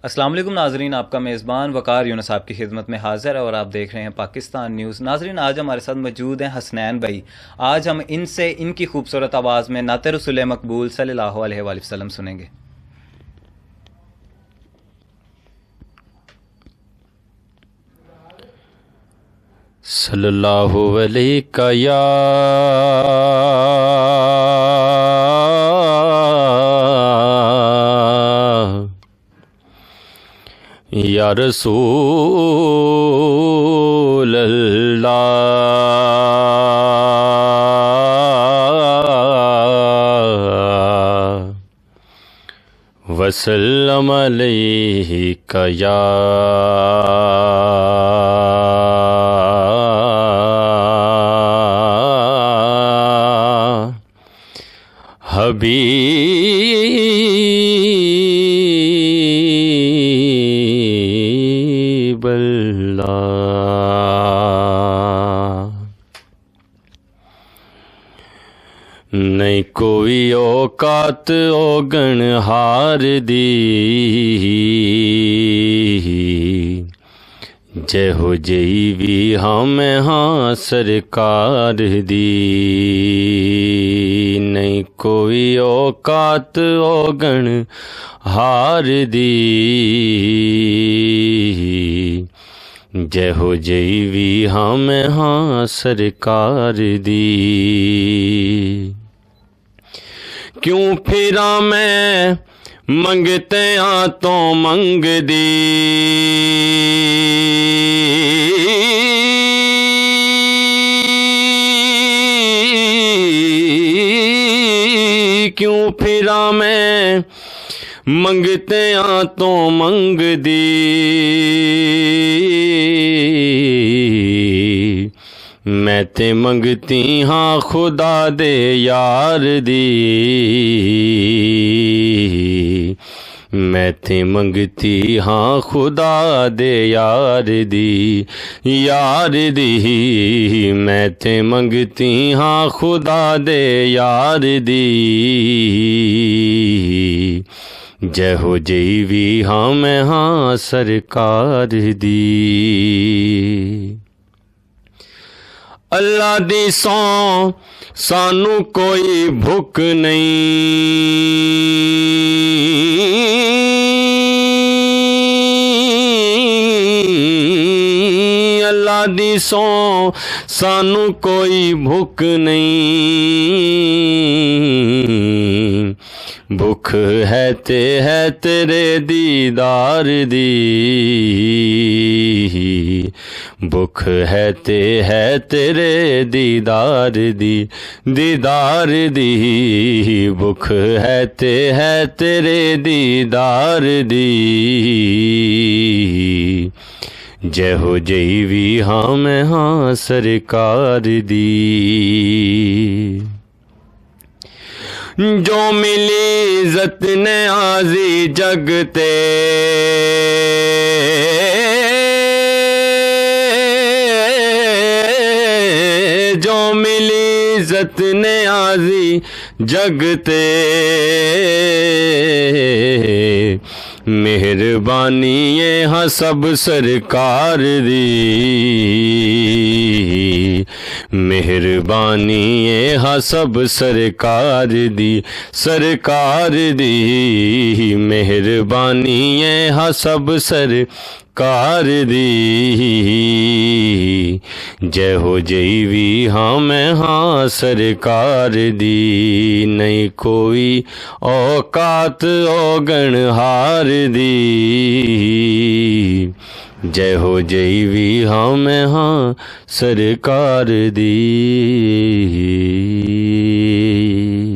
अस्सलाम वालेकुम नाजरीन, आपका मेज़बान वकार यूनुस आपकी खिदमत में हाज़िर है और आप देख रहे हैं पाकिस्तान न्यूज़। नाजरीन, आज हमारे साथ मौजूद हैं हसनैन भाई। आज हम इनसे इनकी खूबसूरत आवाज़ में नाते रसूल मकबूल सल्लल्लाहु अलैहि वसल्लम सुनेंगे। सल्लल्लाहु अलैहि या रसूल अल्लाह वसल्लम अलैका या हबीब अल्लाह। नहीं कोई औकात औगण हार दी, जय हो जई भी हम हाँ सरकार दी। नहीं कोई औकात औगण हार दी, जय हो जई भी हम हाँ सरकार दी। क्यों फिरा मैं मंगते आ तो मंग दी, क्यों फिरा मैं मंगते आ तो मंग दी। मैं ते मंगती हाँ खुदा दे यार दी, मैं ते मंगती हाँ खुदा दे यार दी, यार दी। मैं ते मंगती हाँ खुदा दे यार दी, जय हो जई भी हाँ मैं हाँ सरकार दी। अल्लाह दी सौ सानू कोई भुख नहीं, अल्लाह दी सौ सानू कोई भुख नहीं। भुख है तेरे दीदार दी, भुख है तेरे दीदार दी, दीदार दी। भुख है तेरे दीदार दी, जय हो जई भी हाँ मैं हाँ सरकार दी। जो मिली इज़्ज़त ने आजी जगते, जो मिली इज़्ज़त ने आजी जगते। मेहरबानी ये हाँ सब सरकार दी, मेहरबानी ये हाँ सब सरकार दी, सरकार दी। मेहरबानी ये हाँ सब सरकार दी, जय हो जई भी हाँ मैं हाँ सरकार दी। नहीं कोई औकात औगण हार दी, जय हो जई भी हाँ मैं हाँ सरकार दी।